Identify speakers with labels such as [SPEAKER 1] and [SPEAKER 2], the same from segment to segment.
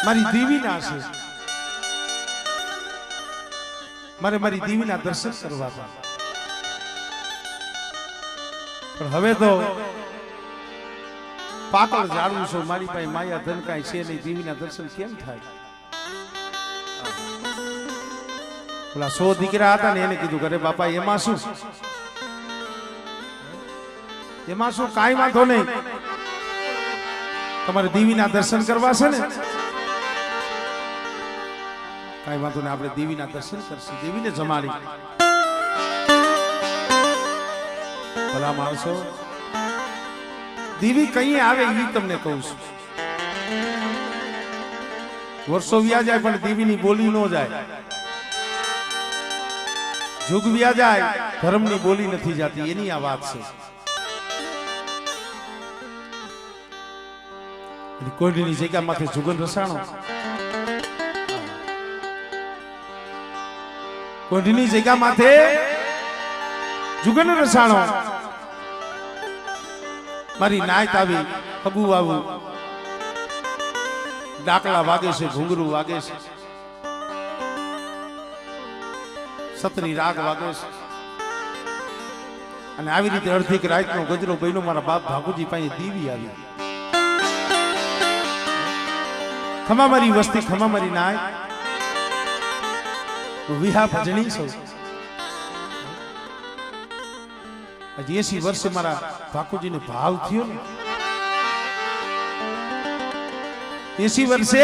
[SPEAKER 1] મારી દેવીના છે, મારી દેવીના દર્શન કરવા હતા, પણ હવે તો પાતળ જાણવું છું, મારી પાસે માયા ધન કાંઈ છે નહીં, દેવીના દર્શન કેમ થાય? ઓલા 100 દીકરા હતા ને એને કીધું અરે બાપા એમાં શું, એમાં શું, કાંઈ વાંધો નહીં, તમારે દેવીના દર્શન કરવા છે ને, કાંઈ વાંધો નહીં, આપણે દેવીના દર્શન કરશું, દેવીને જમાડી. ભલા માણસો, દેવી કઈ આવે એ તમને કહું છું. વર્ષો વ્યા જાય પણ દેવીની બોલી ન જાય, જુગ વ્યા જાય ધર્મની બોલી નથી જાતી, એની આ વાત છે. કોઈની જગ્યા માથે જુગન રસાણો, કોઈની જગ્યા માથે જુગન રસાણો, મારી નાયત આવી, હગુ આવું, ડાકલા વાગે છે, ઘુંઘરું વાગે છે, સતરી રાગ વાગે છે, અને આવી રીતે અડધી રાતનો ગજરો બન્યો. મારા બાપ ભાગુજી પાસે દેવી આવી, ખમા મારી વસ્તી, ખમા મારી નાય, વિહા ભજણી સૌ. હજી 80 વર્ષે મારા ભાકુજીને ભાવ થયો ને, 80 વર્ષે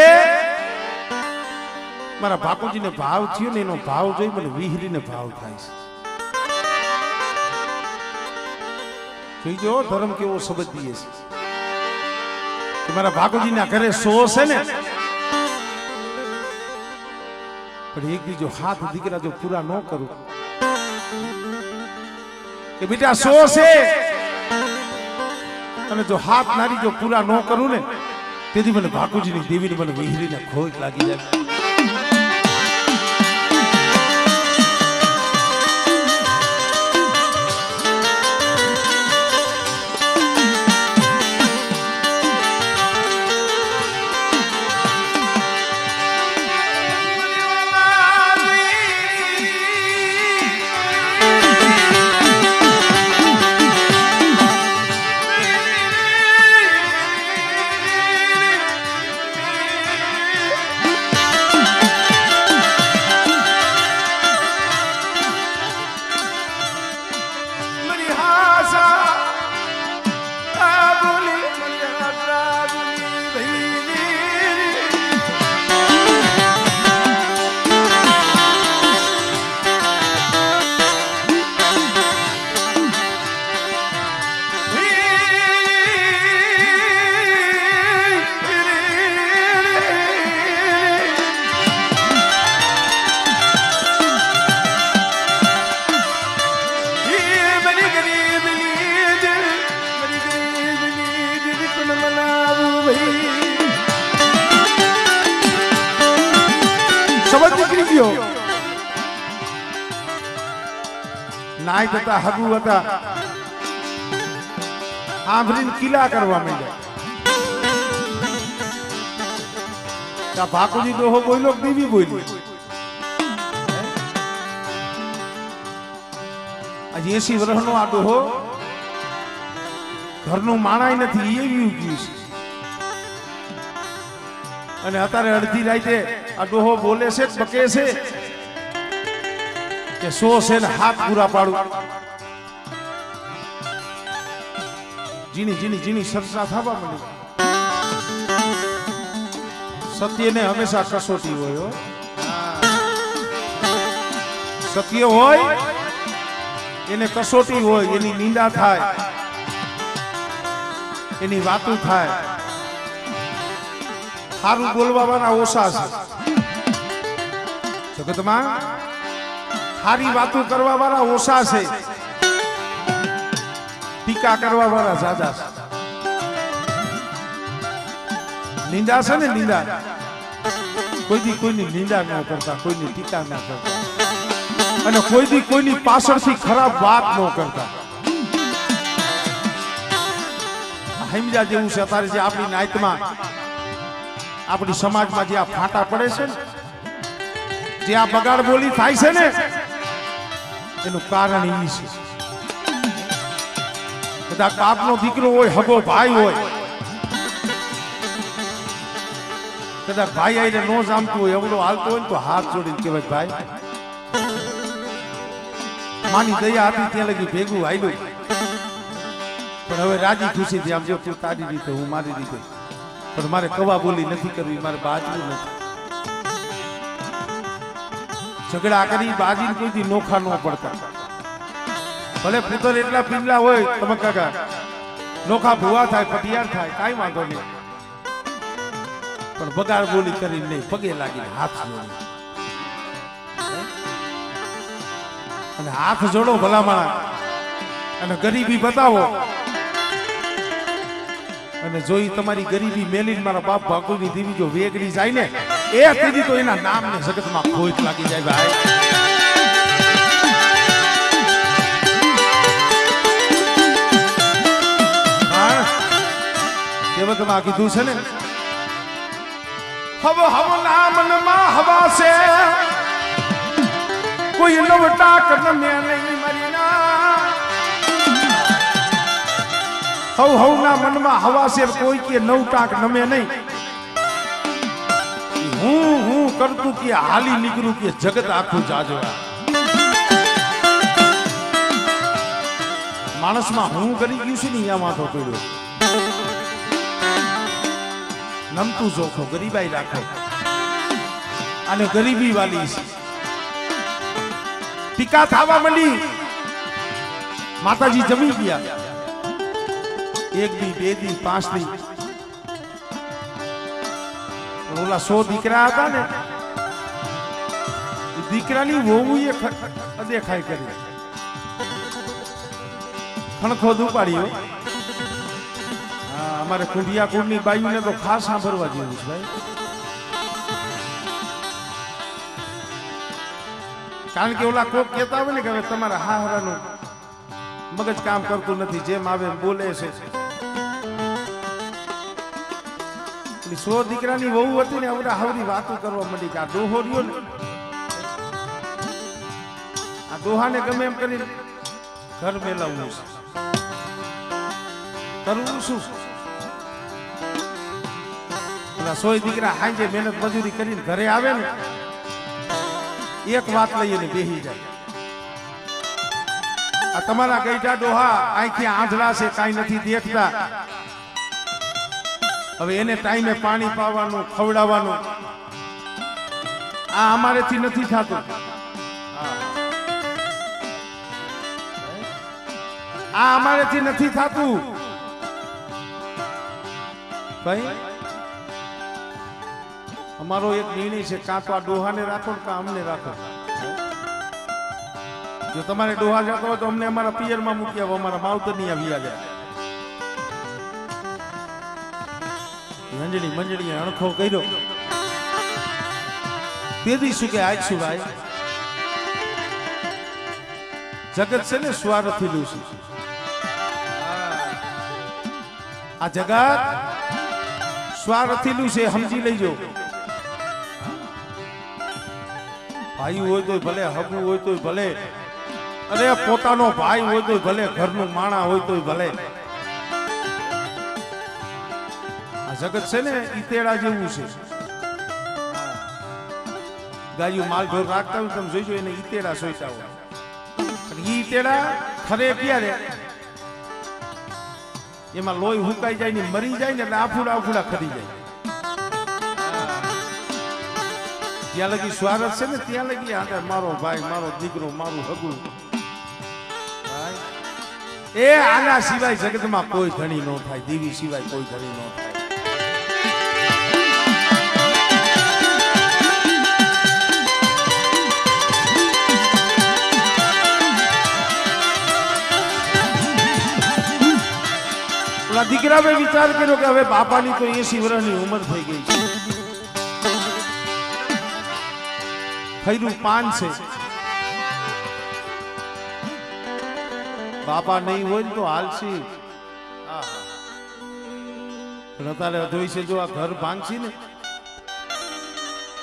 [SPEAKER 1] મારા ભાકુજીને ભાવ થયો ને, એનો ભાવ જોઈ મને વિહરીને ભાવ થાય છે. જોઈજો ધર્મ કેવો શબ્દ દીએ છે. મારા ભાકુજીના ઘરે 100 છે ને, પણ એક બીજો હાથ દીકરા જો પૂરા ન કરું કે બેટા 100 છે, અને જો હાથ નારી જો પૂરા ન કરું ને, તેથી મને ભાકુજીની દેવીને મને વિહરીને ખોટ લાગી જાય. નાય હતા, હગુ હતા, આંભરીને કિલા કરવા માંડ્યા. ભાકુજી દોહો બોલ્યો, દેવી બોલી. આજે 80 વર્ષનો આ દોહો ઘરનું માણાય નથી એવી ગયું છે. અને અત્યારે અડધી રાતે આ દોહો બોલે છે, બકે છે કે 100 છે ને હાથ પૂરા પાડું. જીની ચર્ચા થવા માંડી. સત્યને હંમેશા કસોટી હોય, સત્ય હોય એને કસોટી હોય, એની નિંદા થાય, એની વાતો થાય. સારું બોલવાના ઓછા છે જગતમાં, સારી વાતો કરવા વાળા ઓછા છે, ટીકા કરવા વાળા જાજા છે. નિંદા છે ને, નિંદા કોઈની નિંદા ન કરતા, કોઈની ટીકા ન કરતા, અને કોઈની પાછળથી ખરાબ વાત ન કરતા. સમજા જેવું છે. અત્યારે જે આપણી નાયતમાં આપણી સમાજમાં જે આ ફાટા પડે છે ને, જે આ બગાડ બોલી થાય છે ને, એનું કારણ એ છે. કદાચ બાપનો દીકરો હોય, હગો ભાઈ હોય, કદાચ ભાઈ આઈને નો જામતું હોય, એવડો હાલતો હોય ને તો હાથ જોડીને કહેવાય ભાઈ માની દયા હતી ત્યાં લગી ભેગું હાલ્યું, પણ હવે રાજી ખુશી થી આમ જો તું તારી રીતે હું મારી રીતે, પણ મારે કવા બોલી નથી કરવી, મારે બાજવું નથી. ઝઘડા કરી બાજી કોઈથી નોખા ન પડતા. ભલે પુત્ર એટલા પીંગલા હોય તમે કાકા, નોખા ભુવા થાય, પટિયાર થાય, કાંઈ વાંધો નહીં, પણ બગાડ બોલી કરી નહીં, પગે લાગીને હાથ જોડી. અને હાથ જોડો ભલામણા, અને ગરીબી બતાવો, અને જોઈ તમારી ગરીબી મેલીને મારા બાપ ભાગુની દેવી જો વેગડી જાય ને, એ તેથી તો એના નામને જગતમાં ખોટ લાગી જાય ભાઈ. કહેવતમાં કીધું છે ને, હવ હવ ના મનમાં હવા છે, કોઈ નવટાક નમે નહીં મરીના. હવ હવ ના મનમાં હવા છે, કોઈ કે નવટાક નમે નહીં. હું કરતું કે હાલી નીકળું કે જગત આખું જાજવા. માણસમાં હું કરી ગયું છે ને, અહીંયા વાંધો પડ્યો. નમતું જોખો, ગરીબાઈ રાખો, અને ગરીબી વાલી છે. ટીકા થવા માંડી, માતાજી જમી ગયા. 1 દી 2 દી 5 દી, ઓલા 100 દીકરા હતા ને, દીકરાની વહુએ અદેખાઈ કરી, ખણખો દુપાડ્યો. અમારે કુંડિયા કુંડની બાયુને તો ખાસ સાંભળવા જેવું છે ભાઈ. કારણ કે ઓલા કોક કહેતા હોય ને કે હવે તમારા હાહરાનું મગજ કામ કરતું નથી, જેમ આવે બોલે છે. 100 દીકરાની વહુ હતી ને, અવરા હવરી વાતો કરવા માંડી કે આ ડોહો રહ્યો ને, આ ડોહાને ગમે એમ કરીને ઘર મેલાવવું છે, કરવું શું? 100 દીકરા હાંજે મહેનત મજૂરી કરીને ઘરે આવે ને, એક વાત લઈને બેહી જાય. આ તમારા ગઈઢા ડોહા આંખી આંધળા છે, કાંઈ નથી દેખતા. હવે એને ટાઈમે પાણી પાવાનું, ખવડાવવાનું, આ અમારેથી નથી થતું. આ અમારેથી નથી થતું ભાઈ. અમારો એક નિર્ણય છે, કાં તો આ ડોહાને રાખો ને કાં અમને રાખો. જો તમારે ડોહા જતો હોય તો અમને અમારા પિયરમાં મૂકી આવો, અમારા માવતરની આવી જાય. મંજડી મંજડી અણખો કર્યો, તેથી શું કે આજ શું ભાઈ, જગત છે ને સ્વાર્થીલું છે. આ જગત સ્વાર્થીલું છે, સમજી લેજો. ભાઈ હોય તો ભલે, હગું હોય તો ભલે, અરે પોતાનો ભાઈ હોય તો ભલે, ઘરનું માણા હોય તો ભલે. આ જગત છે ને ઈતેડા જેવું છે. ગાયું માલ ઢોર રાખતા હોય તમે જોઈજો, એને ઈતેડા સોઈતા હોય. ઈતેડા ખરે ક્યારે એમાં લોહી હુકાઈ જાય ને મરી જાય ને, એટલે આફુડા આફુડા ખરી જાય. જ્યાં લગી સ્વાર્થ છે ને, ત્યાં લગી આ મારો ભાઈ, મારો દીકરો, મારું હગું. એ આના સિવાય જગતમાં કોઈ ધણી ન થાય, દેવી સિવાય કોઈ ધણી ન થાય. દીકરા મેં વિચાર કર્યો કે હવે બાપાની તો 80 વર્ષની ઉંમર થઈ ગઈ છે, ખૈરું પાન છે, બાપા નહીં હોય ને તો હાલશે. પણ અત્યારે જોઈ છે, જો આ ઘર ભાંગશી ને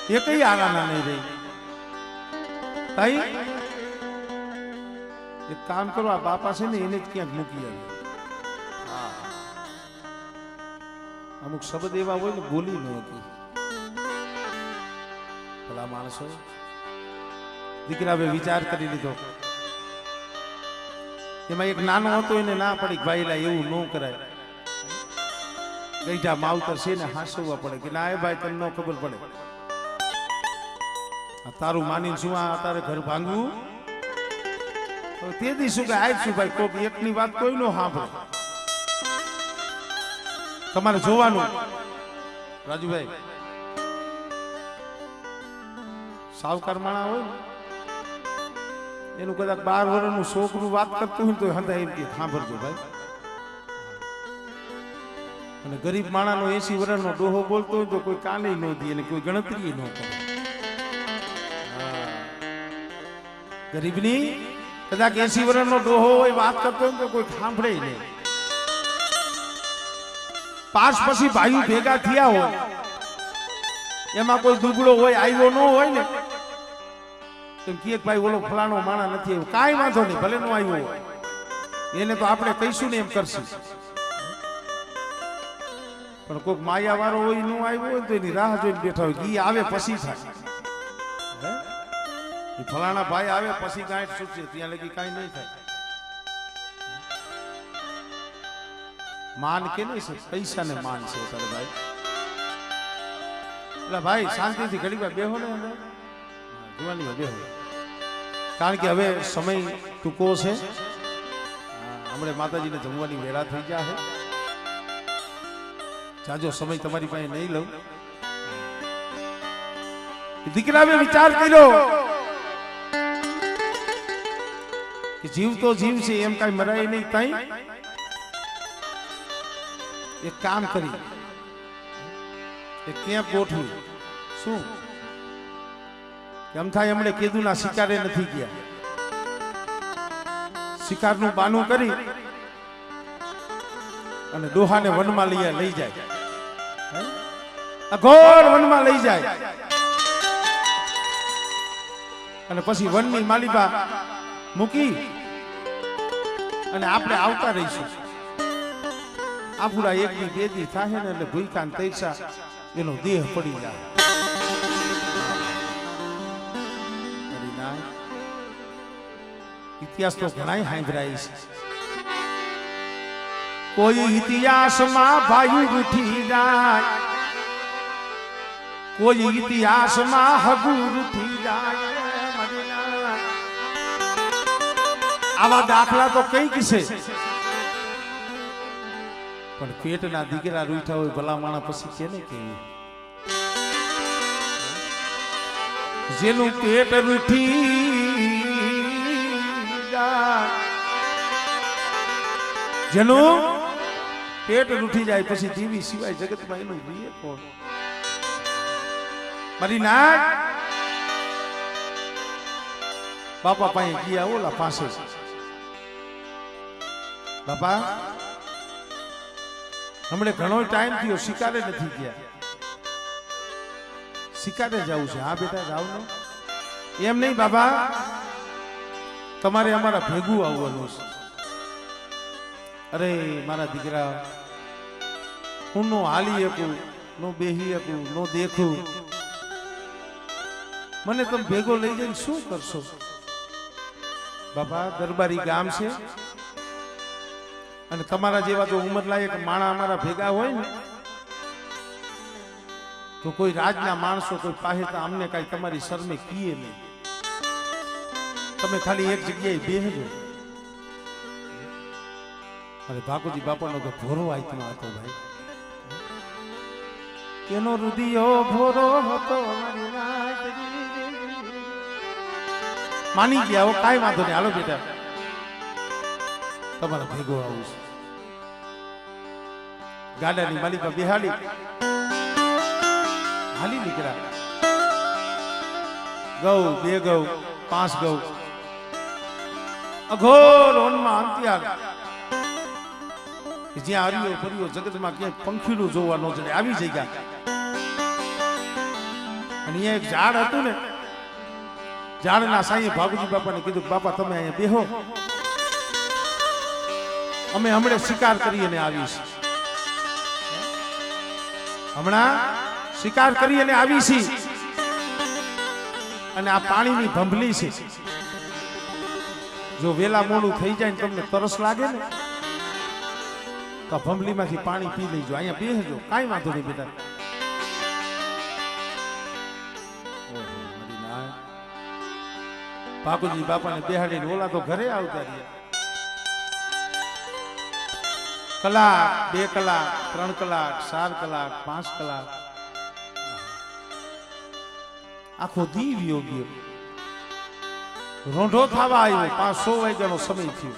[SPEAKER 1] એકય આરાના નહીં રહી. તાઈ એક કામ કરો, આ બાપા છે ને એને જ ક્યાંક મૂકી આવી. અમુક શબ્દ એવા હોય ને બોલી ન હતી. ભલા માણસો દીકરા હવે વિચાર કરી લીધો. એમાં એક નાનો હતો એને ના પડી ભાઈ લા એવું ન કરાય. ગઈઢા માવતર છે ને હાંસવવા પડે કે ના એ ભાઈ તને ન ખબર પડે. તારું માનીને શું આ તારે ઘર ભાંગવું? તે દી શું કે આજ શું ભાઈ કોક એકની વાત કોઈ નો સાંભળે. તમારે જોવાનું રાજુભાઈ, સાવકાર માણા હોય એનું કદાચ 12 વર્ષનું છોકરું વાત કરતું હોય તો હંધા એમ કે સાંભળજો ભાઈ. અને ગરીબ માણાનો 80 વર્ષનો ડોહો બોલતો હોય તો કોઈ કાને ન દે અને કોઈ ગણતરી ન કરે. ગરીબની કદાચ 80 વર્ષનો ડોહો હોય વાત કરતો હોય તો કોઈ સાંભળે નહીં. પાસ પછી ભાઈઓ ભેગા થયા હોય એમાં કોઈ દુબળો હોય આવ્યો ન હોય ને એમ કે ભાઈ ઓલો ફલાણો માણા નથી આવ્યો. કાંઈ વાંધો નહીં, ભલે નો આવ્યો હોય એને તો આપણે કહીશું ને એમ કરશું. પણ કોઈક માયા વાળો હોય નો આવ્યો હોય તો એની રાહ જોઈને બેઠા હોય. ઈ આવે પછી થાય. ફલાણા ભાઈ આવે પછી ગાંઠ છૂટશે, ત્યાં લગી કાંઈ નહીં થાય. માન કે નહીં છે, પૈસા ને માન છે તારે ભાઈ. એટલે ભાઈ શાંતિથી ઘડી વાર બેહો ને અંદર જોવાની બેહો, કારણ કે હવે સમય ટૂંકો છે. હમણાં માતાજીને જમવાની વેળા થઈ ગયા છે. જાજો સમય તમારી પાસે નહીં લઉં. દીકરાએ વિચાર કર્યો કે જીવ તો જીવ છે, એમ કઈ મરાય નહીં. તઈ એક કામ કરી એક કેમ્પ ગોઠવું. શું એમ થાય હમણે કીધું ના શિકારે નથી ગયા, શિકારનું બાનું કરી અને ડોહાને વનમાં લઈ જાય, અઘોર વનમાં લઈ જાય અને પછી વનની માલિકા મૂકી અને આપણે આવતા રહીશું. આ પૂરા 1 દી 2 દી થાય ને એટલે ભૂલકાન તૈસા એનો દેહ પડી જાય. ઇતિહાસ તો ઘણા સાંભળાય છે. કોઈ ઇતિહાસમાં ભાઈ ઉઠી જાય, કોઈ ઇતિહાસમાં હગુર ઉઠી જાય. આવા દાખલા તો કઈક છે, પણ પેટના દીકરા રૂઠા હોય ભલા માણા પછી કેને કેવું? જેનું પેટ રૂઠી જાય, જેનું પેટ રૂઠી જાય પછી દેવી સિવાય જગતમાં એનું રીએ કોણ? મારી નાક બાપા પાસે ગયા ઓલા પાસે. બાપા હમણે ઘણો ટાઈમ થયો શિકારે નથી ગયા, શિકારે જવું છે. હા બેટા જાવ ને. એમ નહીં બાબા, તમારે અમારા ભેગું આવવાનું છે. અરે મારા દીકરા, હું નો હાલી શકું, નો બેહી શકું, નો દેખું, મને તમે ભેગો લઈ જઈને શું કરશો? બાપા દરબારી ગામ છે અને તમારા જેવા જો ઉંમરલાયક માણા અમારા ભેગા હોય ને તો કોઈ રાજના માણસો કોઈ પાસે તો અમને કઈ તમારી શરમે કીએ નહીં. તમે ખાલી એક જગ્યાએ બેહજો. અરે ભાગુજી બાપાનો તો ભોરો આત્મા હતો ભાઈ, એનો રુધિયો ભોરો હતો. માની ગયા, કાંઈ વાંધો નહીં, હાલો બેટા તમારા ભેગો આવું છે. ગાડાની માલિકા બેહાડી હાલી નીકળ્યા. ગૌ 2 ગૌ 5 ગૌ અઘોર વનમાં અંત્યાર, જ્યાં હરિયો ફર્યો જગતમાં ક્યાંય પંખીનું જોવા ન જડે આવી જગ્યા. અહીંયા એક ઝાડ હતું ને, ઝાડના સાંયે ભાગુજી બાપાને કીધું બાપા તમે અહીંયા બેહો, અમે હમણાં શિકાર કરીને આવીશું, હમણાં શિકાર કરીને આવીશી, અને આ પાણીની ભંભલી છે, જો વેલા મોડું થઈ જાય ને તમને તરસ લાગે ને તો ભંભલીમાંથી પાણી પી લેજો, અહીંયા બેસજો, કાંઈ વાંધો નહીં બેટા. ભાગુજી બાપાને બેહાડીને ઓલા તો ઘરે આવતા રહ્યા. કલાક, 2 કલાક, 3 કલાક, 4 કલાક, 5 કલાક, આખો દી વ્યો ગયો. રોંઢો થવા આવ્યો, 5-6 વાગ્યાનો સમય થયો.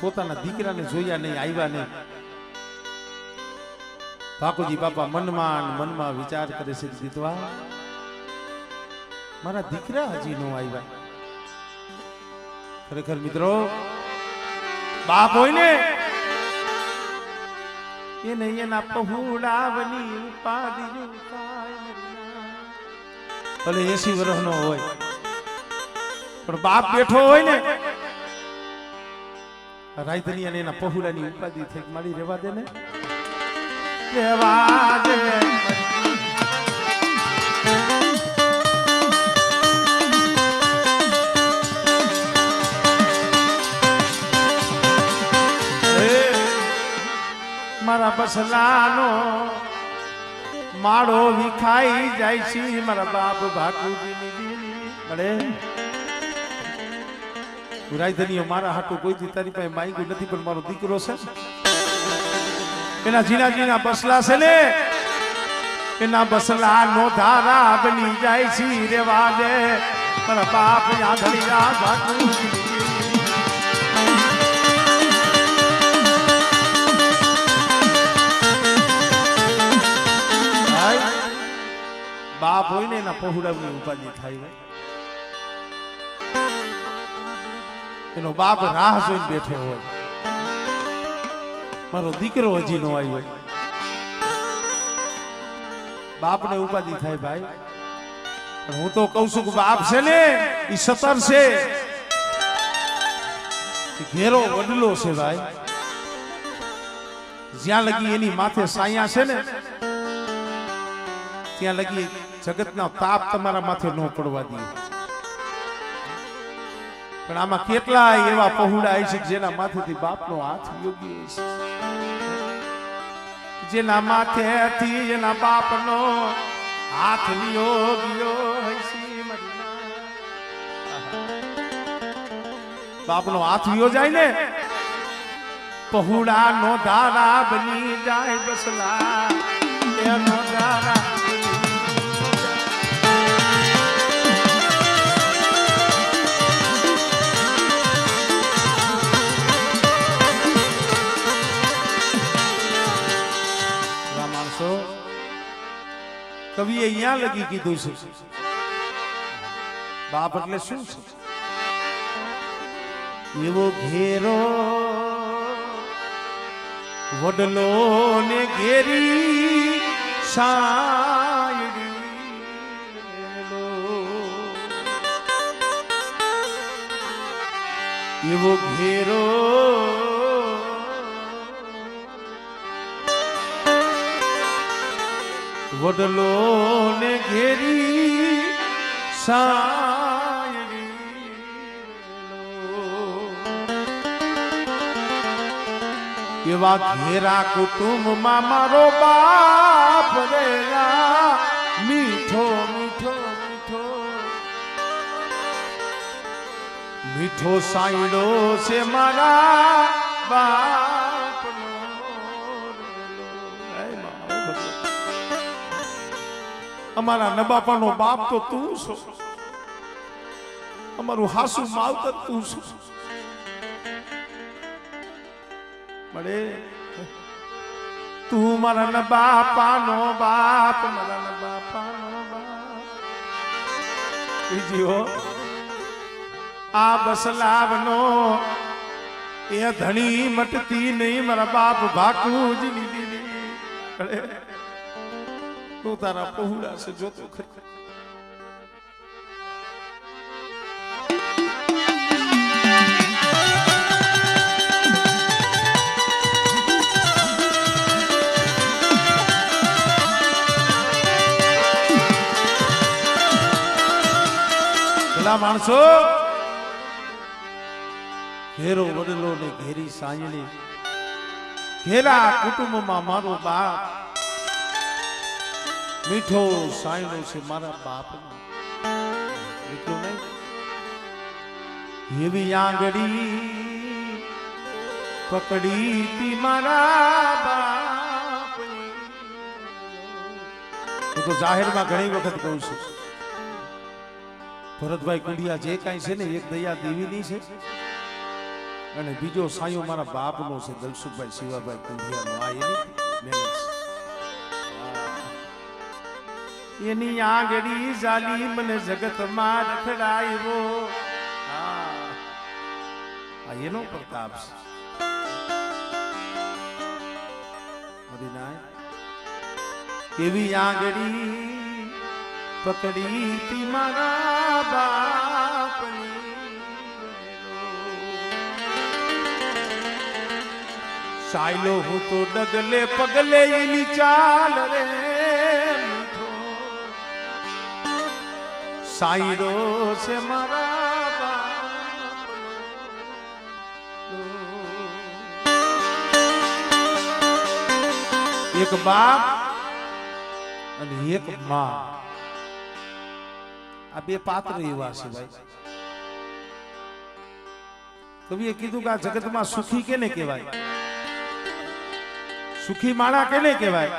[SPEAKER 1] પોતાના દીકરાને જોયા નહીં, આવ્યા નહીં. ભાગુજી બાપા મનમાં વિચાર કરે છે, દીધવા મારા દીકરા હજી નો આવ્યા. ખરેખર મિત્રો, બાપ હોય ને એને એના પહોળાવની ઉપાધિ ભલે 80 વર્ષનો હોય, પણ બાપ બેઠો હોય ને રાયધની અને એના પહોળાની ઉપાધિ થઈ મારી રેવા દે ને, રેવા દે. મારા બસલાનો માળો વિખાઈ જાય છે, મારા બાપ ભાગુજીની મળે. રાયધનીઓ મારા હાટું કોઈ તારી પાસે માંગ્યું નથી, પણ મારો દીકરો છે, એના ઝીણા બસલા છે ને, એના બસલા નો ધારા બની જાય છે, રેવા દે મારા બાપ યાદળિયા ભાગુજી. બાપ હોય ને એના પહોળાની ઉપાધિ થાય. એનો બાપ રાહ જોઈને બેઠો હોય, મારો દીકરો હજી નો આવ્યો. બાપને ઉપાધિ થાય ભાઈ. હું તો કઉ છું કે બાપ છે ને એ સતર છે, ઘેરો વડલો છે ભાઈ. જ્યાં લગી એની માથે સાયા છે ને ત્યાં લગી જગતનો તાપ તમારા માથે ન પડવા દે. પણ આમાં કેટલાય એવા પહોળા છે જેના માથેથી બાપનો હાથ યોગ્ય છે, જેના માથેથી એના બાપનો હાથ યોગ્યો છે. બાપનો હાથ વિયો જાય ને પહોળા નો ધારા બની જાય, બસલા એનો ધારા. કવિએ અહીંયા લગી કીધું છે, બાપ એટલે શું છે? એવો ઘેરો વડલો ને ઘેરી સાયડી, એવો ઘેરો વડલો ને ઘેરી સાયડી, એવા ઘેરા કુટુંબમાં મારો બાપ રેલા, મીઠો મીઠો મીઠો મીઠો સાયડો છે મારા બાપનો. અમારા નબાપાનો બાપ તો તું છો, અમારું હાસુ માવતર તું છો. મળે તું મારા નબાપાનો બાપ, મારા નબાપાનો બાપ. બીજીઓ આ બસલાવનો એ ધણી મટતી નહીં, મારા બાપ ભાકુજી ની દીદી. તો તારા પહોળા છે જોતો ખરી. માણસો ઘેરો વડલો ને ઘેરી સાંજણી ઘેરા કુટુંબમાં મારો બાપ મીઠો સાયણો છે મારા બાપ એટલું નહીં એવી આંગળી પકડી તી મારા બાપ તો જાહેરમાં ઘણી વખત કહું છું ભરતભાઈ કુંડિયા જે કાંઈ છે ને એક દયા દેવીની છે અને બીજો સાયો મારા બાપનો છે દલસુખભાઈ શિવાભાઈ કુંડિયાનો આ એની મહેનત છે એની આંગળી જાલી મને જગતમાં રખડાયો આ એનો પ્રતાપ છે મદીનાય કેવી આંગળી પકડી તી મારા બાપની સાયલો હું તો ડગલે પગલે એની ચાલ રે મીઠો સાયરો છે મારા બાપ એક બાપ અને એક માં આ બે પાત્ર એવા છે ભાઈ. કવિએ કીધું કે આ જગતમાં સુખી કેને કહેવાય? સુખી માણા કેને કહેવાય?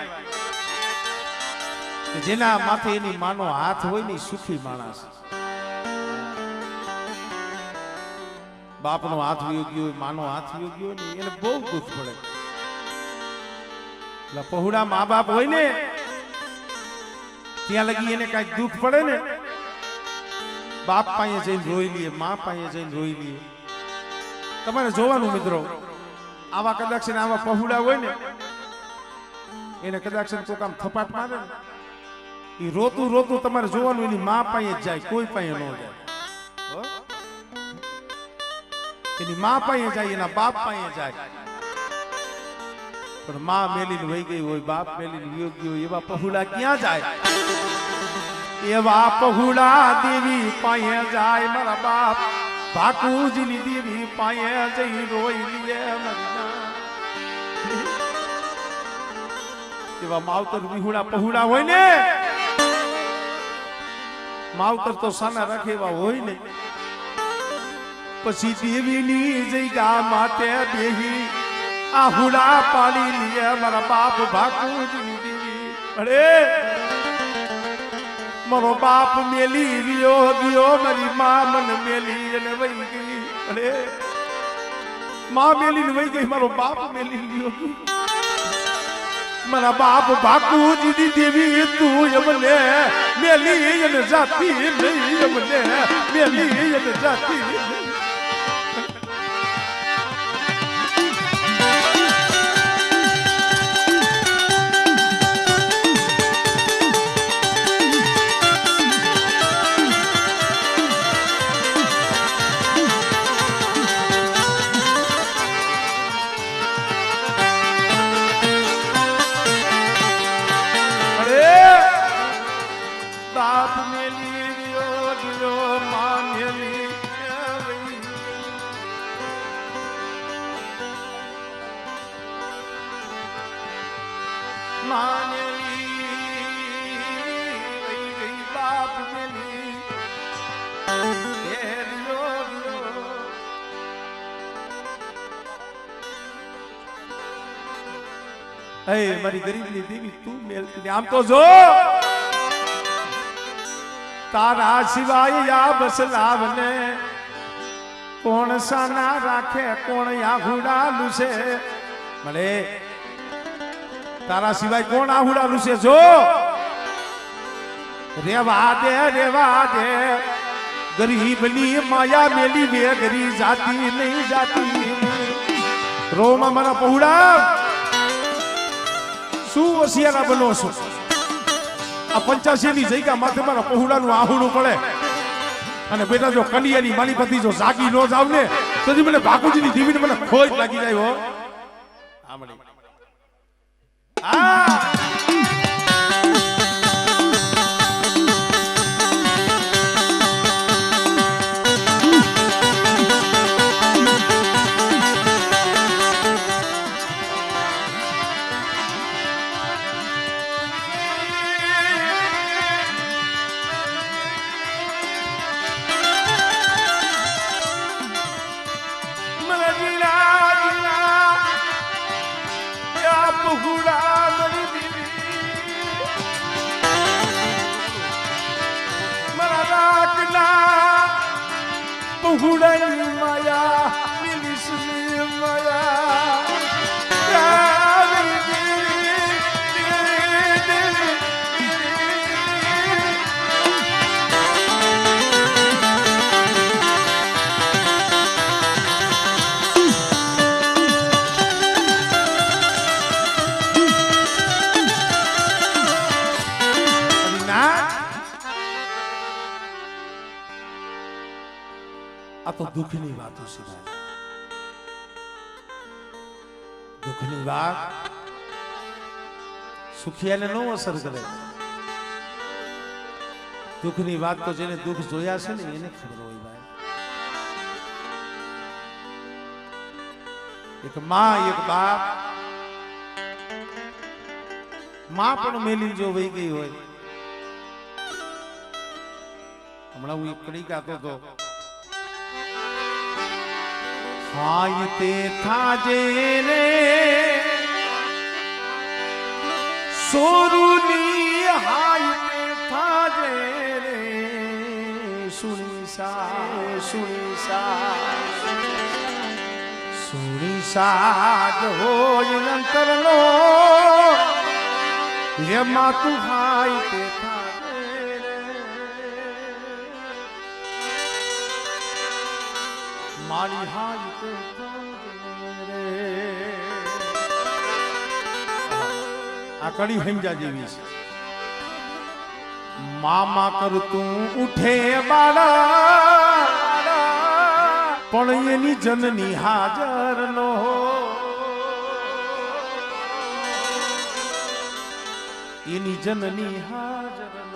[SPEAKER 1] કે જેના માથે એની માનો હાથ હોય ને સુખી માણસ. બાપનો હાથ વયો ગયો હોય, માનો હાથ વયો ગયો ને એને બહુ દુઃખ પડે. એટલે પહોળા મા બાપ હોય ને ત્યાં લગી એને કઈક દુઃખ પડે ને બાપ પાસે જઈને રોઈ લઈએ, મા પાસે જઈને રોઈ લઈએ. તમારે જોવાનું મિત્રો, આવા કદાચ ને આવા પહોળા હોય ને એને કદાચ કોઈક આમ થપાટ મારે ને એ રોતું રોતું તમારે જોવાનું એની મા પાસે જ જાય, કોઈ પાસે ન જાય. એની મા પાસે જાય, એના બાપ પાસે જાય. પણ મા મેલીને વહી ગઈ હોય, બાપ મેલીને વયો ગયો, એવા પહોળા ક્યાં જાય? એવા પહોળા દેવી પાસે જાય મારા બાપ, ભાકુજની દેવી પાસે જઈ રોઈ લે. એવા માવતર વિહુડા પહોળા હોય ને, માવતર તો સાના રાખે એવા હોય ને, પછી દેવીની જગ્યા માટે બેહી આહુડા પાડી લે મારા બાપ ભાકુજની દેવી. અરે મારો બાપ મેલી રહ્યો ગયો, મારી મા મને મેલી અને વહી ગઈ. અરે મા મેલી ને વહી ગઈ, મારો બાપ મેલી રહ્યો. મારા બાપ ભાકુજી દેવી તું એમને મેલી અને જાતી નહીં, એમને મેલી અને જાતી નહીં. મારી ગરીબની દેવી તું મેલતી. આમ તો જો તારા સિવાય યા બસલાવને કોણ સાના રાખે, કોણ આહુડાલું છે. મળે તારા સિવાય કોણ આહુડાલું છે? જો રેવા દે ગરીબની માયા મેલી વેગરી જાતી નહીં જાતી. રોમાં મારા પહોળા શું હોશિયારા બનો છો? આ 85 ની જગ્યા માથે મારા પહોળાનું આહુડું પડે અને બેટા જો કનિયાની માલીપતિ જો જાગી નો જાવ ને તો મને બાકુજીની દીવીને મને ખોટ લાગી જાય હો આમડી
[SPEAKER 2] Pahulay maya, milis maya.
[SPEAKER 1] આ તો દુઃખની વાતો છે દુઃખની વાત સુખિયાને નો અસર કરે દુઃખની વાત તો જેને દુઃખ જોયા છે ને એને ખબર હોય ભાઈ એક માં એક બાપ માં પણ મેલી જો વહી ગઈ હોય હમણાં હું એક કડી ગાતો હતો હાય તે થાજે રે સોરુની હાય તે થાજે રે સુણીસા હોય અંતરનો હે માતું હાય તે થાજે મારી હાય તે રે આ કડી સમજા જેવી છે મામા કર તું ઉઠે બાળા પણ એની જનની હાજર નો એની જનની હાજર નો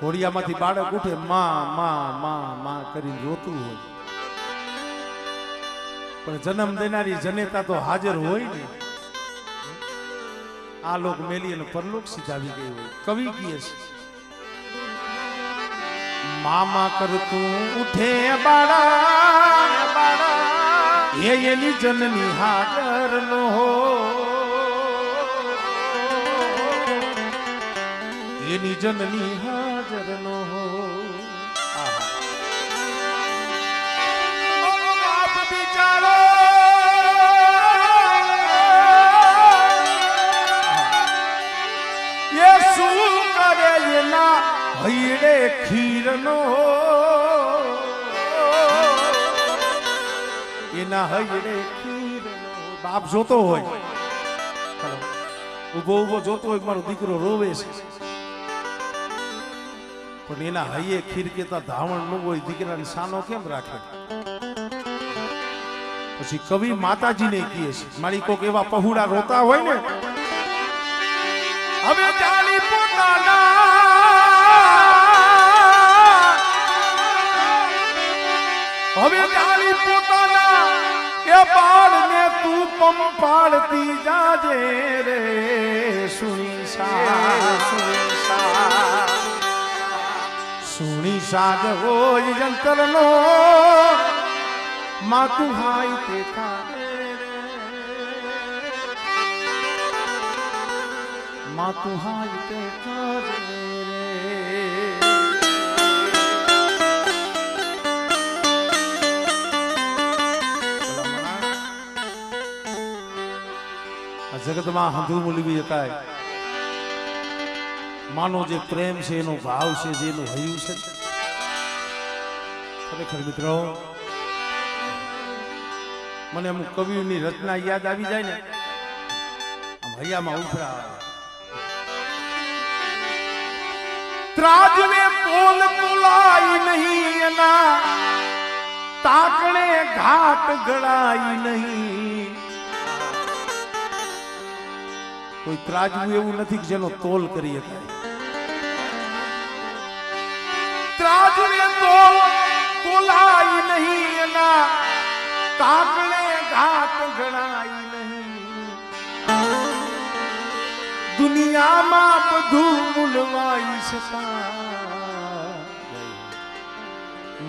[SPEAKER 1] ઘોડિયામાંથી બાળક ઉઠે માં માં માં માં કરીને રોતું હોય પણ જન્મ દેનારી જનેતા તો હાજર હોય ને આ લોક મેલી અને પરલોક સીધાવી ગઈ હોય કવિ કહે છે મામા કરતું ઉઠે બાળા એની જનની હાજર નો એની જનની હાજર નો બાપ બિચારો એ શું કરે એના હૈડે ખીર નો એના હૈડે ખીર નો બાપ જોતો હોય ઉભો ઉભો જોતો હોય મારો દીકરો રોવે છે પણ એના હૈયે ખીર કેતા ધાવણ ન હોય દીકરાની સાનો કેમ રાખે પછી કવિ માતાજીને કહે છે મારી કોક એવા પહુડા રોતા હોય ને હવે જાણી પોતાના હવે જાણી પોતાના એ બાળને તું પંપાળતી જાજે રે સુણી સાગ હોય જંતરનો માતું હાય તે થાજે માતું હાય તે થાજે જગતમાં હંધુ મૂલવી શકાય માનો જે પ્રેમ છે એનો ભાવ છે જેનું હૈયું છે ખરેખર મિત્રો મને અમુક કવિઓની રચના યાદ આવી જાય ને આમ હૈયામાં ઉભરા આવે ત્રાજવે તોલ તોલાય નહીં એના તાકણે ઘાટ ગળાય નહીં. કોઈ ત્રાજવું એવું નથી કે જેનો તોલ કરી શકાય. ત્રાજવે તોલ તોલાય નહીં એના તાકણે ઘાટ ગળાય નહીં. દુનિયામાં બધું મૂલવાઈ શકાય,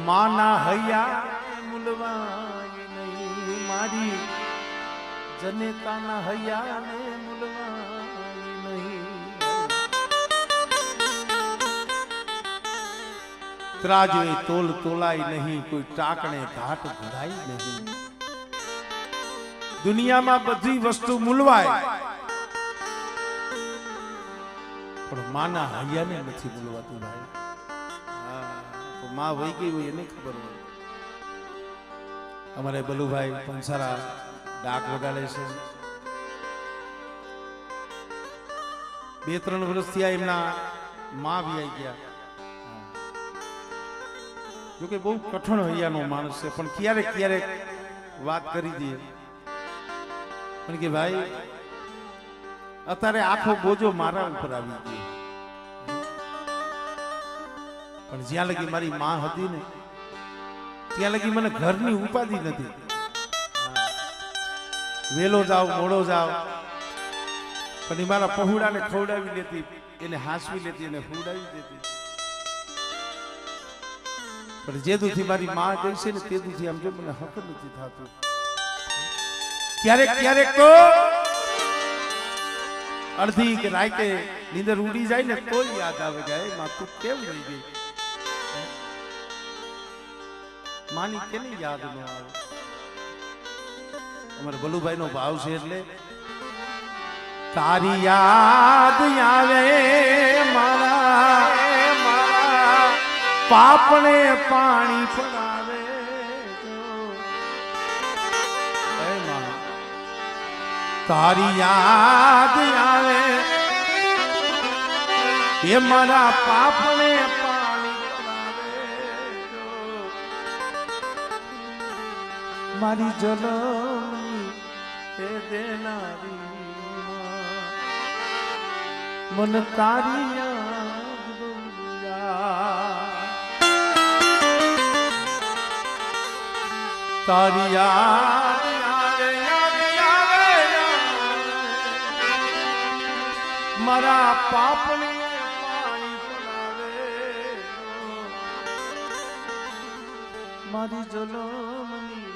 [SPEAKER 1] માના હૈયા મૂલવાય નહીં. મારી જનેતાના હૈયાને મૂલવાય નહીં. ત્રાજવે તોલ તોલાય નહીં, કોઈ ટાકણે ઘાટ ભરાય નહીં. દુનિયામાં બધી વસ્તુ મૂલવાય પણ માના હૈયાને નથી બોલવાતું ભાઈ. તો માં વહી ગઈ હોય એને ખબર હોય. અમારે બલુભાઈ પંસારા ડાક વગાડે છે. 2-3 વર્ષથી આ એમના માં બી આવી ગયા. જોકે બહુ કઠણ હૈયાનો માણસ છે પણ ક્યારેક ક્યારેક વાત કરી દઈએ પણ કે ભાઈ અત્યારે આખો બોજો મારા ઉપર આવી ગયો. પણ જ્યાં લગી મારી માં હતી ને ત્યાં લગી મને ઘરની ઉપાધિ નથી. વેલો જાવ મોડો જાવ પણ એ મારા પહોળાને ખવડાવી લેતી, એને હાંસવી લેતી, એને ખવડાવી દેતી. પણ જે દુથી મારી માં ગઈ છે ને તે દુથી આમ જો મને હક નથી થતું. ક્યારેક ક્યારેક તો અડધી કે રાતે નીંદર ઉડી જાય ને તો યાદ આવે કે માં તું કેમ રહી ગઈ. માની કેને યાદ ન આવે. અમારે બલુભાઈ નો ભાવ છે એટલે તારી યાદ આવે મારા પાપને પાણી પડાવે. તારી યાદ આવે એ મારા પાપને પાણી પડાવે. મારી જલમની એ દેનારી મન તારી યાદ બહુ તારી યાદ મારા પાપને પાણી પડાવે. મારી જલમની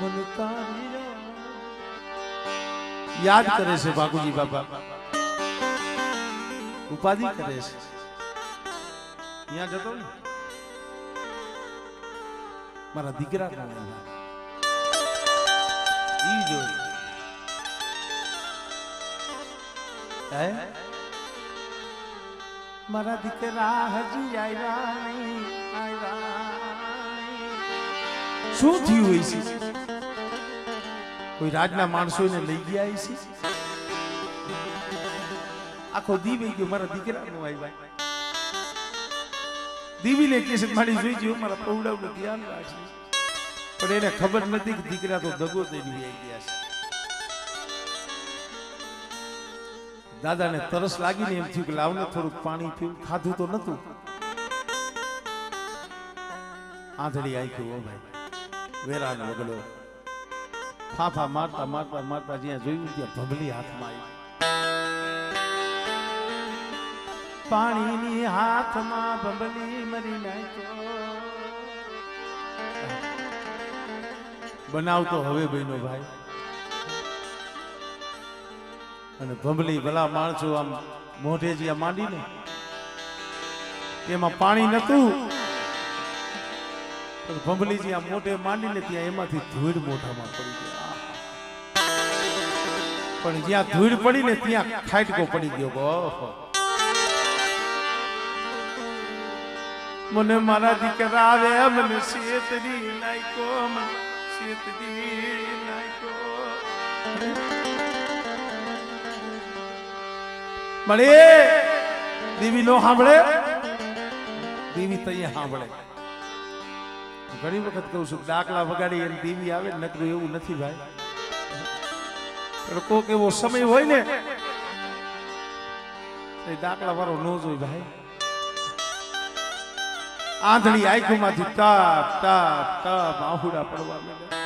[SPEAKER 1] મન તારી યાદ કરે છે. બાપુજી બાપા ઉપાધિ કરે છે. ત્યાં જતો ને મારા દીકરા ઈ જોઈ મારા દીકરા હજી આવ્યા નહીં. શું થયું હોય છે? કોઈ રાજના માણસો ને લઈ ગયા છે. આખો દીવી ગયો મારા દીકરા નો આવ્યા. દીવીને કે છે મારી જોઈ ગયો મારા પૌડાનું ધ્યાન રાખશે. પણ એને ખબર નથી કે દીકરા તો દગો દઈને આવી ગયા છે. દાદાને તરસ લાગીને એમ થયું કે લાવને થોડુંક પાણી પીવું. ખાધું તો નતું. આંધળી આંખ્યું ઓ ભાઈ વેરાન વગડો. ફાફા મારતા મારતા મારતા જ્યાં જોયું ત્યાં ભમલી હાથમાં આવી. પાણીની હાથમાં ભમલી મરી નાખ્યો. બનાવતો હવે બહેનો ભાઈ. અને ભમલી ભલા માણસો આમ મોઢે જ્યાં માંડી ને એમાં પાણી નતું. ભમલી જ્યાં મોઢે માંડીને ત્યાં એમાંથી ધૂળ મોઢામાં પડી ગઈ. પણ જ્યાં ધૂળ પડી ને ત્યાં ખાટકો પડી ગયો. મને મારા દીકરા આવે મને શેતરી નાખ્યો. મને શેતરી નાખ્યો. મળે દેવી નો સાંભળે દેવી તૈયા સાંભળે ઘણી વખત કહું છું ડાકલા વગાડી એની દેવી આવે નકરું એવું નથી ભાઈ કોક એવો સમય હોય ને ડાકલા વાળો નો જોઈ ભાઈ આંધળી આંખોમાંથી તાપ તાપ તાપ આહુડા પડવા માંડ્યા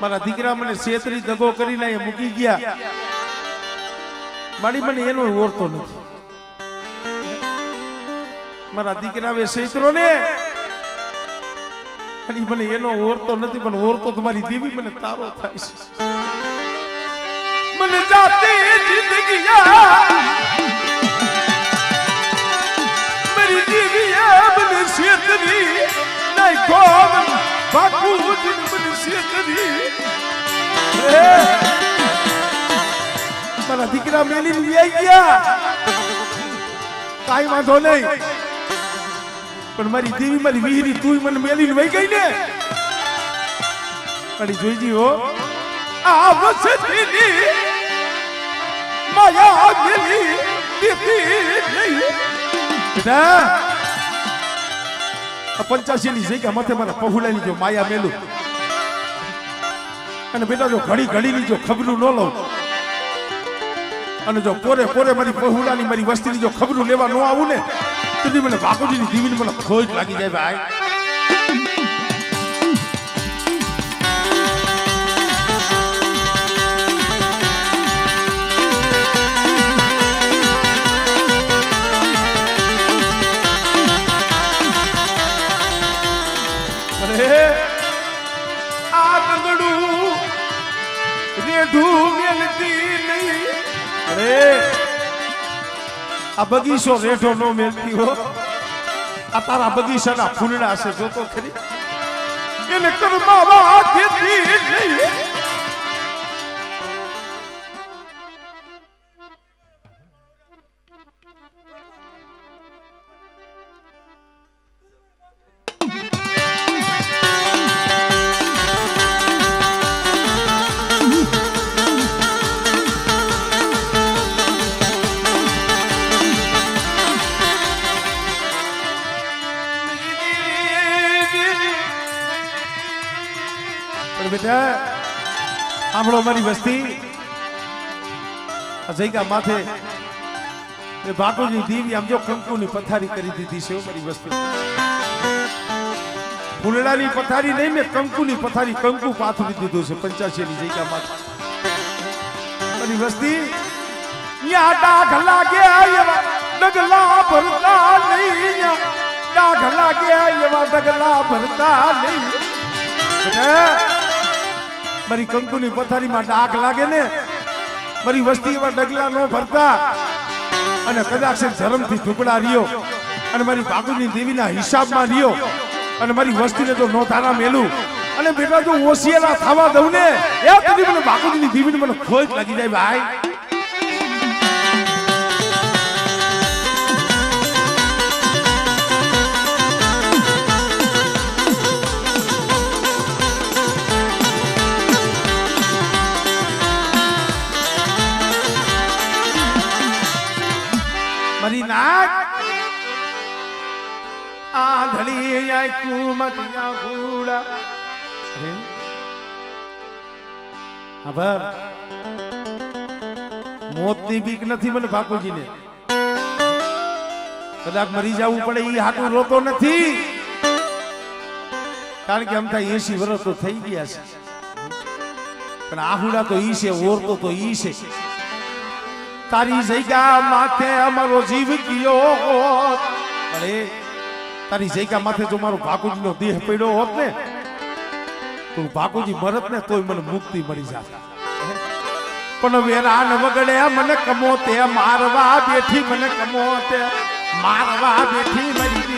[SPEAKER 1] મારા દીકરા મને છેતરી દગો કરીને એ મૂકી ગયા મારી મને એનો ઓળતો નથી મારા દીકરા વે છેતરો ને મને એનો ઓળતો નથી પણ ઓળતો તમારી દેવી મને તારો થાય છે મને જાતે જિંદગી मेरी देवी बन सेतरी नहीं कोम बापू जिन बन सेतरी मारा दीकरा मेली ले गया काई वांधो नहीं पण मारी देवी मारी वीहरी तू मन मेली वही गई ने कड़ी જોઈજી હો આ વસતી માયા ગલી દીતી નહીં બેટા આ 85 ની જગ્યા માથે મારા પહુલાની જો માયા મેલું અને બેટા જો ઘડી ઘડી ની જો ખબરું ન લઉં અને જો પોરે પોરે મારી પહુલાની મારી વસ્તીની જો ખબરું લેવા ન આવું ને તો મને બાપુજીની દીવીને મને ખોજ લાગી જાય ભાઈ આ બગીચો રેઠો નો મેલતી હો આ તારા બગીચાના ફૂલડા છે જો તો ખરી એને કરમાવા દેતી નહીં બેટા સાંભળો મારી વસ્તી જઈગા માથે બાપુની દેવી આમ જો કંકુની પથારી કરી દીધી છે મારી વસ્તી ફૂલડાની પથારી નહીં મેં કંકુની પથારી કંકુ પાથરી દીધું છે 85 ની જઈગા માથે મારી વસ્તી યા ડાઘ લાગ્યા એવા ડગલા ભરતા નહીં ડાઘ લાગ્યા એવા ડગલા ભરતા નહીં મારી કંકુની પથારીમાં ડાઘ લાગે ને મારી વસ્તી એવા ડગલા ન ભરતા અને કદાચ ધર્મથી ટુકડા રહ્યો અને મારી બાપુની દેવીના હિસાબમાં રહ્યો અને મારી વસ્તીને જો નોધારા મેલું અને બેટા જો ઓસિયેલા થવા દઉં ને એ સુધી મને બાપુજીની દેવીને મને ખોજ લાગી જાય ભાઈ મારી નાક આંધળી આંખું મતિયા ઘોડા આભાર મોતની બીક નથી મને બાપુજીને કદાચ મરી જવું પડે એ હાટું રોતો નથી કારણ કે અમથા 80 વર્ષ તો થઈ ગયા છે પણ આહુડા તો ઈ છે ઓરતો તો ઈ છે તારી જગ્યા માથે અમારો જીવ ગયો અરે તારી જગ્યા માથે જો મારો ભાકુજીનો દેહ પડ્યો હોત ને તો ભાકુજી મરત ને તોય મને મુક્તિ મળી જાત પણ વેરાન વગડે મને કમોતે મારવા બેઠી મને કમોતે મારવા બેઠી મરી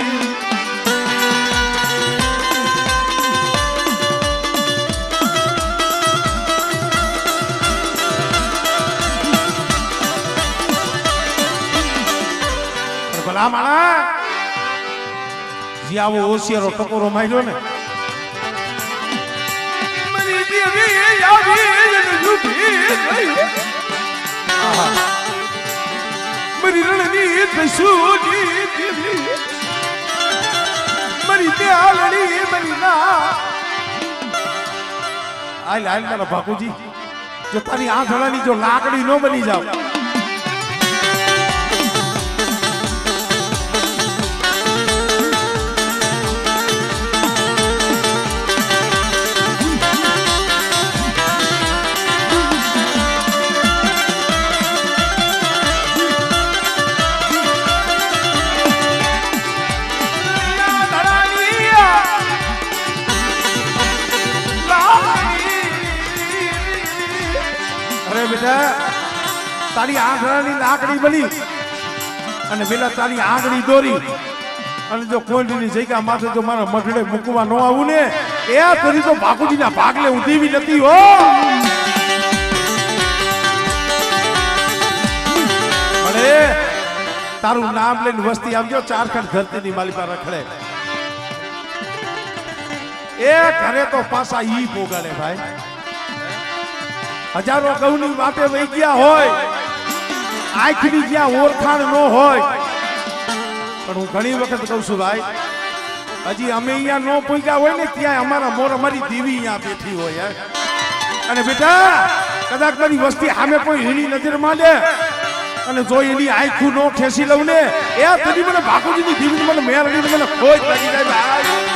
[SPEAKER 1] ભલા માણા જે આવો હોશિયારો ટકોરો માર્યો ને મારી દેવી આવી મારી રણની ત્રિશુલી દેવી મારી દેવડી મારી ના હાલ હાલ તારા બાપુજી જો તારી આંધળાની જો લાકડી નો બની જાવ તારી આંગળીની લાકડી બની અને પેલા તારી આંગળી દોરી અને જો કોઈની જગ્યા માથે જો મારા મઢડે મૂકવા ન આવું ને એ કરી તો બાપુજીના ભાગલે ઉધીવી નથી હો અરે તારું નામ લઈને વસ્તી આવજો ચારખંડ ધરતીની માલિકા રખડે એ ઘરે તો પાછા ઈ પોગાડે ભાઈ હજારો ગૌની વાટે વહી ગયા હોય આંખની જ્યાં ઓળખાણ ન હોય પણ હું ઘણી વખત કહું છું ભાઈ હજી અમે અહીંયા ન પહોંચ્યા હોય ને ત્યાં અમારી દેવી અહીંયા બેઠી હોય અને બેટા કદાચ મારી વસ્તી સામે કોઈ હીણી નજર માંડે અને જો એની આંખું ન ખેંચી લઉં ને એ તદી મને બાપુજીની દેવી મને મેરડીને મને ખોજ લાગી જાય ભાઈ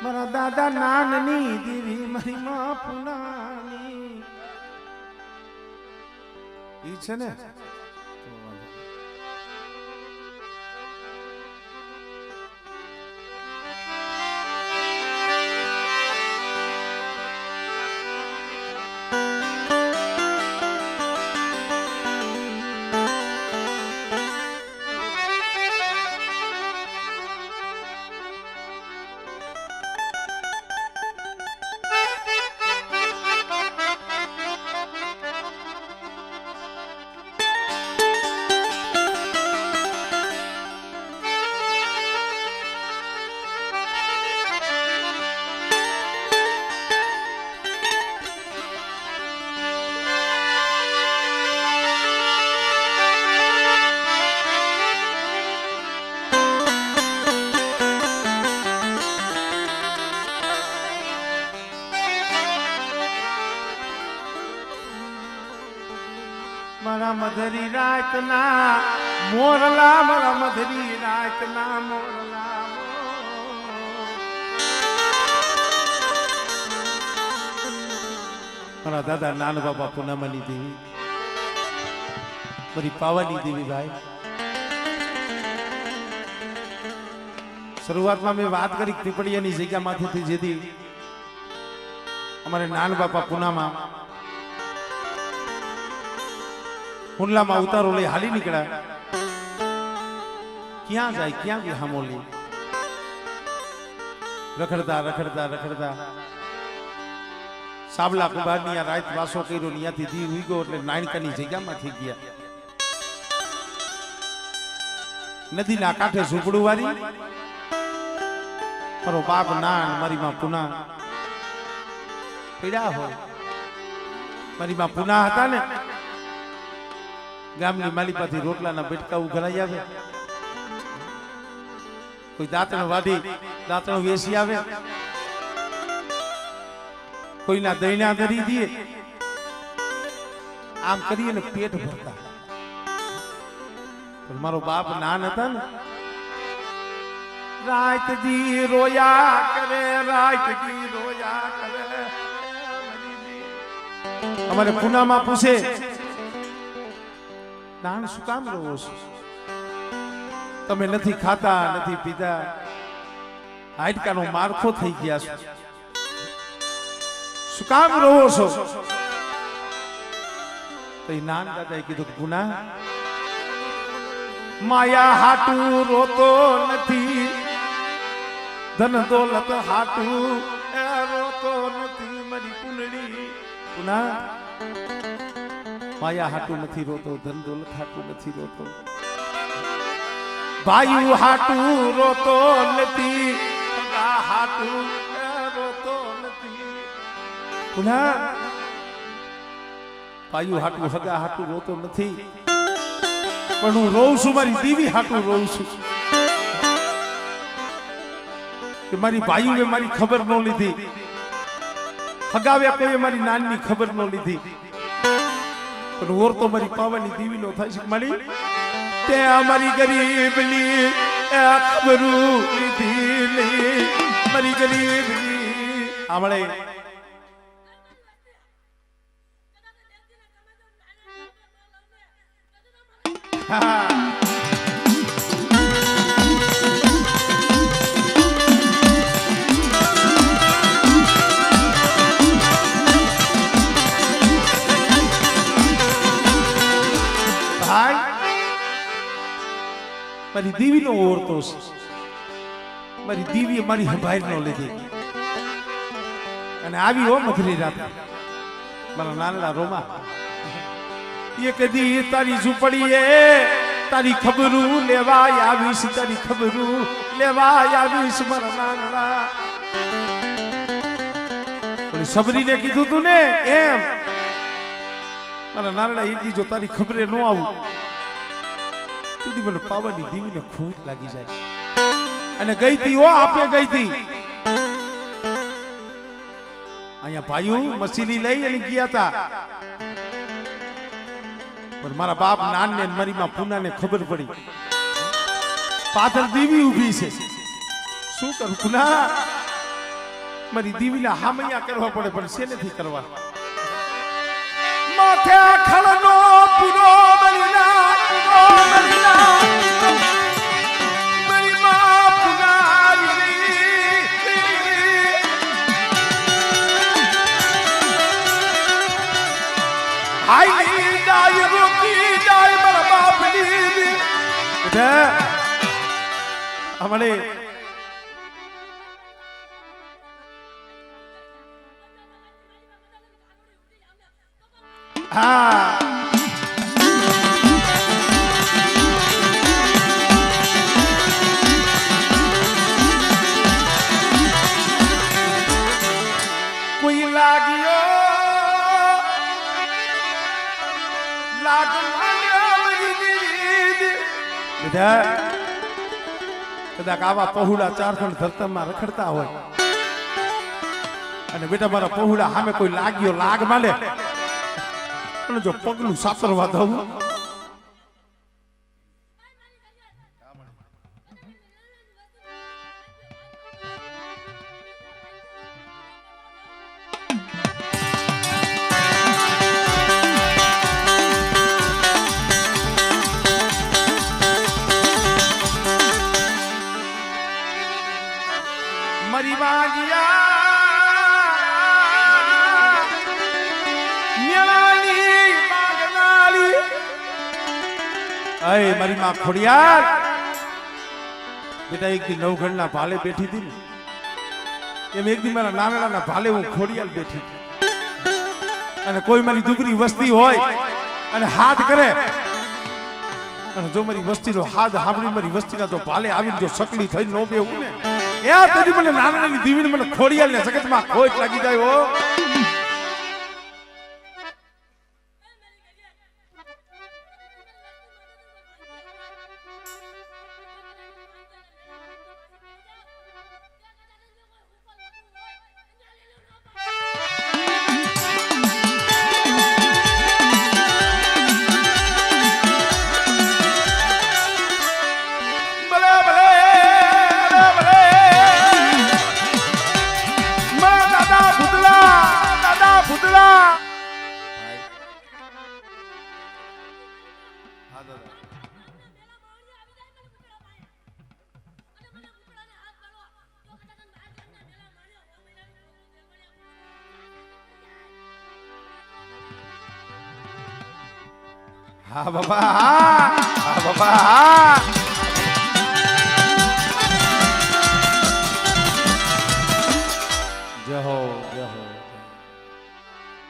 [SPEAKER 1] મારા દાદા નાનની દેવી મારી માં પુનાની ઈ છે ને મારા મધરી રાતના મોરલા મારા મધરી રાતના મોરલા મારા દાદા નાન બાબા પૂનમની દેવી મારી પાવાની દેવી ભાઈ શરૂઆતમાં મેં વાત કરી પીપળિયાની જગ્યામાંથી જેથી અમારે નાન બાપા પૂનામાં હુંડલામાં ઉતારો લઈ હાલી નીકળ્યા ક્યાં જાય ક્યાં ગઈ હામોલી રખડતા રખડતા રખડતા સાબલા કુબારની આ રાત વાસો કર્યો ત્યાંથી દી ઉઈ ગયો એટલે નાનકાની જગ્યામાં થઈ ગયા નદીના કાંઠે ઝૂંપડું વાળી મારો બાપ નાન મારી માં પુના પીડા હોય મારી માં પુના હતા ને ગામની માલિપાથી રોટલાના બેટકા ઉઘરાઈ આવે કોઈ દાંતણ વાઢી દાંતણ વેસી આવે કોઈના દૈણા ધરી દે આમ કરીએ ને પેટ ભરતા પણ મારો બાપ નાન હતા ને રાત દી રોયા કરે રાત દી રોયા કરે અમારે પુનામાં પૂછે નાણ શું કામ રહો છો? તમે નથી ખાતા નથી પીતા, હાડકાનો મારખો થઈ ગયા છો, શું કામ રહો છો? તો એ નાન દાદાએ કીધું ગુના માયા હાટું રોતો નથી, ધન દોલત હાટું રોતો નથી, મારી કુંડળી ગુના માયા હાટું નથી રોતો, ધન દોલત હાટું નથી રોતો, ભાઈ હાટું રોતો નથી, સગા હાટું રોતો નથી. ગુના ભાઈ હાટું સગા હાટું રોતો નથી, પણ હું રોઉં છું મારી દીવી હાટું રોઉં છું કે મારી ભાઈઓએ મારી ખબર ન લીધી, હગાવ્યા કોઈએ મારી નાનની ખબર ન લીધી, પણ ઓર તો મારી પાવાની દીવી નો થાય છે મારી તે અમારી ગરીબની ખબરું લીધી નહીં, મારી ગરીબની આમળે મારી દીવી નો ઓરતો છે, મારી દીવી મારી હંભાઈ નો લીધી અને આવી હો મધરી રાત મારા નાનલા રોમા એ કદી તારી ઝૂંપડીએ તારી ખબરું લેવા આવીશ, તારી ખબરું લેવા આવીશ મારા નાનલા. પણ સબરીને કીધું તું ને એમ મારા નાનલા એ જો તારી ખબરે ન આવું મને પાવાની દીવીને ખોટ લાગી જાય. અને ગઈ તી ઓ આપે ગઈ તી અહીંયા ભાઈઓ મસીલી લઈ અને ગયા હતા, પણ મારા બાપ નાન ને મારી માં પૂના ને ખબર પડી પાછળ દીવી ઊભી છે, શું કરું પૂના? મારી દીવીના હામૈયા કરવા પડે, પણ છે નથી કરવા. માથે ખળનો પૂરો બલિના અમારે હા કોઈ લાગ્યો કદાચ આવા પહોળા ચારખંડ ધરતરમાં રખડતા હોય અને બેટા મારા પહોળા સામે કોઈ લાગ્યો લાગ માલે અને જો પગલું સાતરવા દઉં મરી વાગિયા ન્યાની માગનાલી અય મારી માં ખોડિયાર બેટા એક દી નવઘણના ભાલે બેઠી હતી ને એમ એક દી મારા નાનાના ભાલે હું ખોડિયાર બેઠી અને કોઈ મારી દુગરી વસ્તી હોય અને હાથ કરે અને જો મારી વસ્તીનો હાથ સાંભળી મારી વસ્તીના તો ભાલે આવીને જો સકલી થઈ નો બેવું ને એ તેની મને નાનાની દીવીને મને ખોડિયાલ ને જગતમાં ખોટ લાગી જાય હો. હા બાબા હા બાબા હા જય હો જય હો